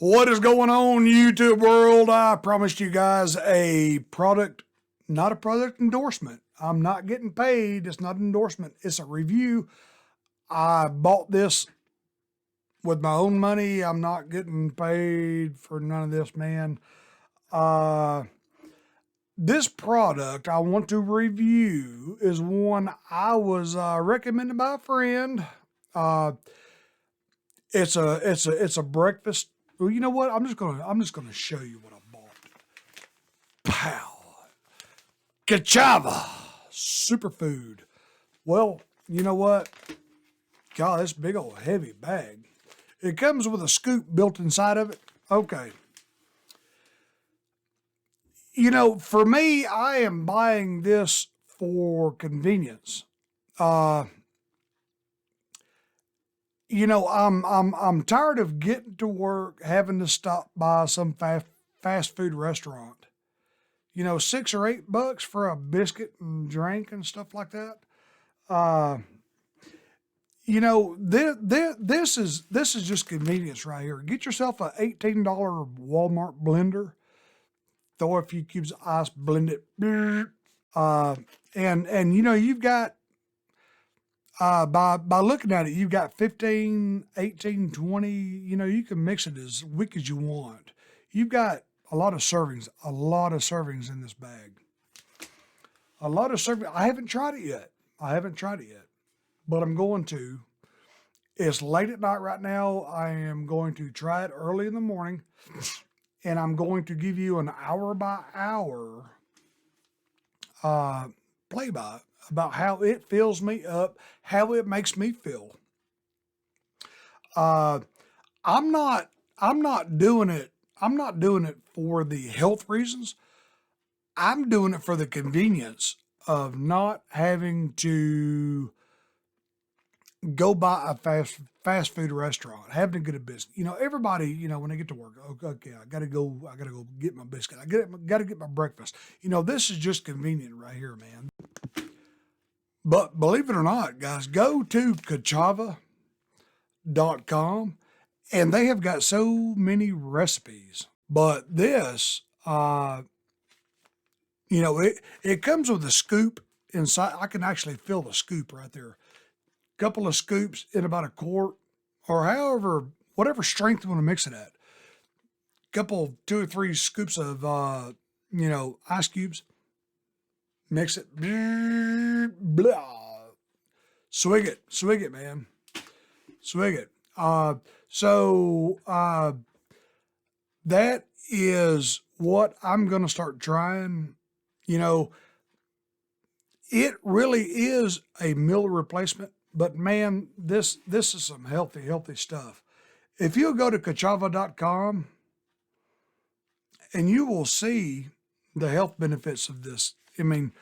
What is going on, YouTube world? I promised you guys a product, not a product endorsement. I'm not getting paid. It's not an endorsement. It's a review. I bought this with my own money. I'm not getting paid for none of this, man. This product I want to review is one I was recommended by a friend. Uh, it's a breakfast. Well, you know what? I'm just gonna show you what I bought. Pow! Kachava superfood. Well, you know what? God, this big old heavy bag. It comes with a scoop built inside of it. Okay. You know, for me, I am buying this for convenience. You know, I'm tired of getting to work having to stop by some fast food restaurant. You know, $6 or $8 for a biscuit and drink and stuff like that. Uh, you know, this is just convenience right here. Get yourself a $18 Walmart blender. Throw a few cubes of ice, blend it. Uh, and you know, you've got by looking at it, you've got 15, 18, 20. You know, you can mix it as weak as you want. You've got a lot of servings in this bag. A lot of servings. I haven't tried it yet. But I'm going to. It's late at night right now. I am going to try it early in the morning, and I'm going to give you an hour by hour play by about how it fills me up, how it makes me feel. Uh, I'm not I'm not doing it. I'm not doing it for the health reasons. I'm doing it for the convenience of not having to go by a fast food restaurant, having to get a biscuit. You know, everybody, you know, when they get to work, okay, I gotta go get my biscuit. Gotta get my breakfast. You know, this is just convenient right here, man. But believe it or not, guys, go to Kachava.com and they have got so many recipes. But this, you know, it comes with a scoop inside. I can actually fill the scoop right there. Couple of scoops in about a quart, or however, whatever strength you want to mix it at. Couple, 2 or 3 scoops of, you know, ice cubes. Mix it. Blah. Swig it, man. Swig it. That is what I'm going to start trying. You know, it really is a meal replacement, but man, this is some healthy stuff. If you go to Kachava.com and you will see the health benefits of this. I mean,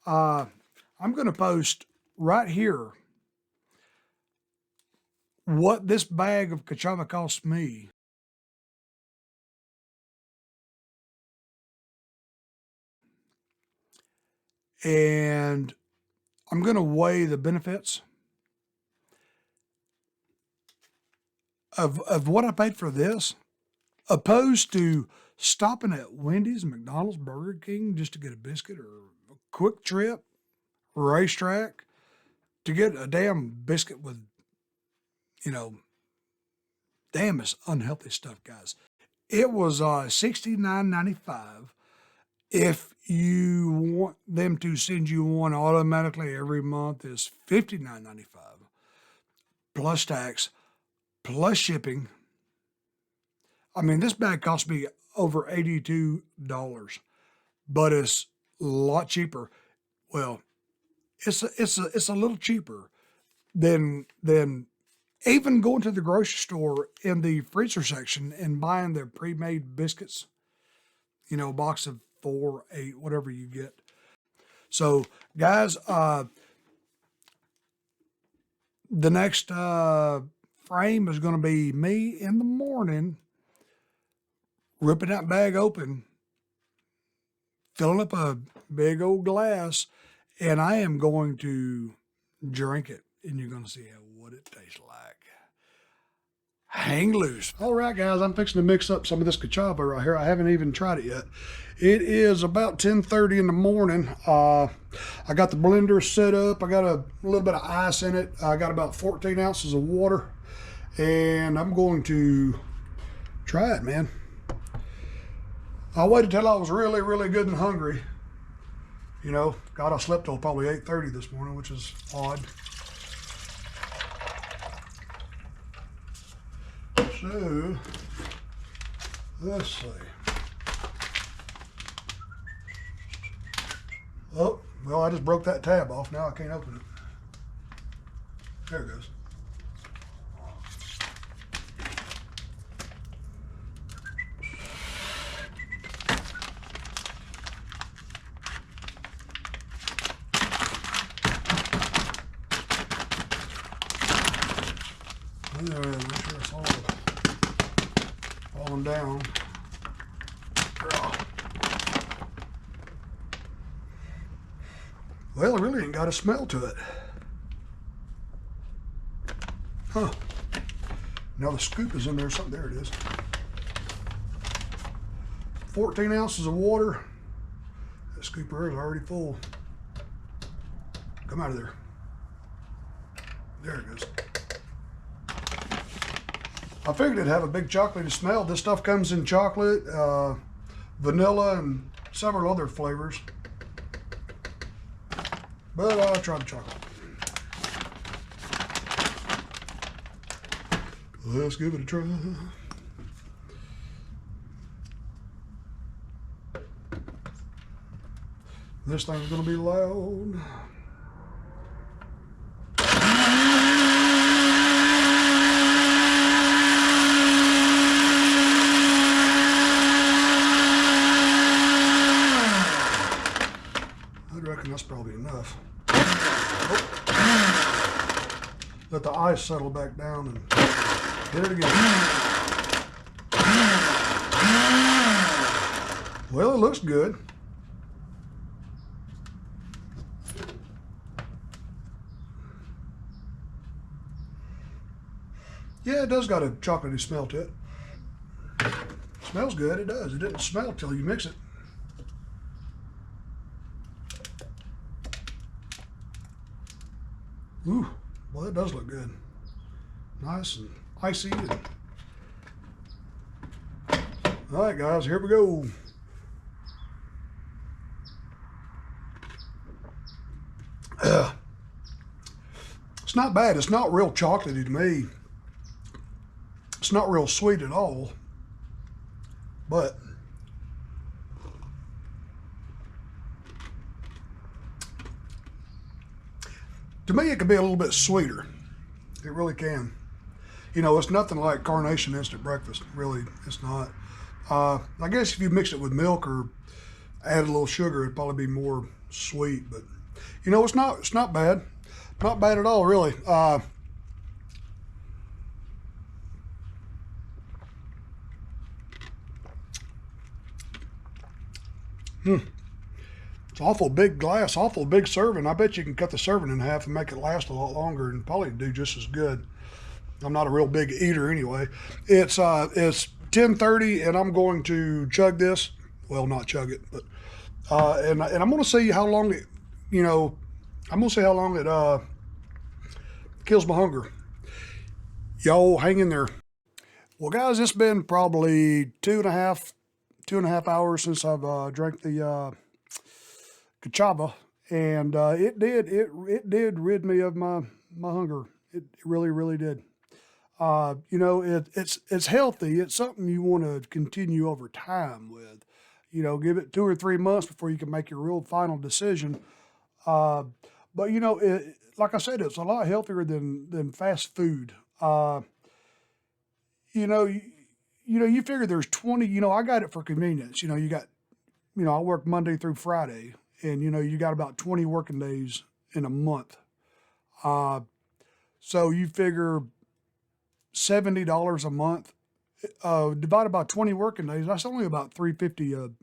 I'm going to post right here what this bag of Kachava cost me. And I'm going to weigh the benefits of what I paid for this, opposed to stopping at Wendy's, McDonald's, Burger King just to get a biscuit, or a quick trip, racetrack to get a damn biscuit with, you know, damn, it's unhealthy stuff, guys. It was $69.95. If you want them to send you one automatically every month, is $59.95 plus tax plus shipping. I mean, this bag cost me over $82, but it's a lot cheaper. Well, it's a little cheaper than even going to the grocery store in the freezer section and buying the pre-made biscuits. You know, a box of 4, 8, whatever you get. So, guys, the next frame is going to be me in the morning ripping that bag open, filling up a big old glass, and I am going to drink it. and you're gonna see what it tastes like. Hang loose. All right, guys, I'm fixing to mix up some of this Kachava right here. I haven't even tried it yet. It is about 10:30 in the morning. I got the blender set up. I got a little bit of ice in it. I got about 14 ounces of water, and I'm going to try it, man. I waited till I was really, really good and hungry. You know, God, I slept till probably 8:30 this morning, which is odd. So, let's see. Oh, well, I just broke that tab off. Now I can't open it. There it goes. Make sure it's all falling down. Well, it really ain't got a smell to it. Huh. Now the scoop is in there, something. There it is. 14 ounces of water. That scooper is already full. Come out of there. There it goes. I figured it'd have a big chocolatey smell. This stuff comes in chocolate, vanilla, and several other flavors. But I'll try the chocolate. Let's give it a try. This thing's gonna be loud. I reckon that's probably enough. Oh. Let the ice settle back down and hit it again. Well, it looks good. Yeah, it does got a chocolatey smell to it. Smells good, it does. It didn't smell till you mix it. Ooh, well, it does look good. Nice and icy. All right, guys, here we go. It's not bad. It's not real chocolatey to me. It's not real sweet at all, but to me, it could be a little bit sweeter. It really can. You know, it's nothing like Carnation Instant Breakfast. Really, it's not. I guess if you mix it with milk or add a little sugar, it'd probably be more sweet. But you know, it's not bad. Not bad at all, really. It's awful big glass, awful big serving. I bet you can cut the serving in half and make it last a lot longer and probably do just as good. I'm not a real big eater anyway. It's 10:30 and I'm going to chug this. Well, not chug it, but and I'm going to see how long it, you know, I'm going to see how long it kills my hunger. Y'all hang in there. Well, guys, it's been probably two and a half hours since I've drank the Kachava, and it did rid me of my hunger. It really did. You know, it's healthy. It's something you want to continue over time with. You know, give it 2 or 3 months before you can make your real final decision. But you know, like I said, it's a lot healthier than fast food. You know, you figure there's 20. You know, I got it for convenience. You know, I work Monday through Friday, and you know, you got about 20 working days in a month. So you figure $70 a month divided by 20 working days. That's only about $3.50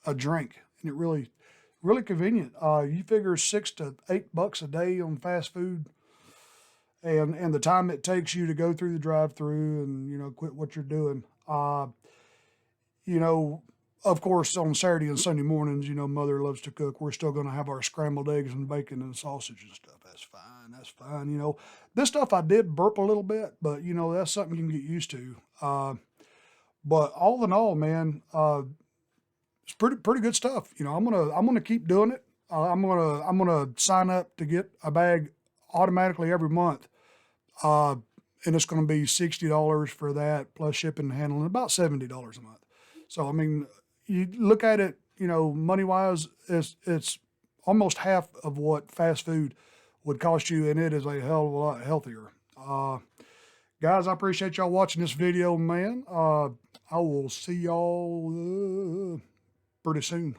a drink, and it really convenient. You figure $6 to $8 a day on fast food. and the time it takes you to go through the drive-through and quit what you're doing. You know, of course, on Saturday and Sunday mornings, Mother loves to cook. We're still going to have our scrambled eggs and bacon and sausage and stuff. That's fine. That's fine. This stuff I did burp a little bit, but that's something you can get used to. But all in all, man, it's pretty good stuff. I'm gonna keep doing it. I'm gonna sign up to get a bag automatically every month. Uh, and it's gonna be $60 for that plus shipping and handling, about $70 a month. So I mean, you look at it, money wise, it's almost half of what fast food would cost you, and it is a hell of a lot healthier. Guys, I appreciate y'all watching this video, man. I will see y'all pretty soon.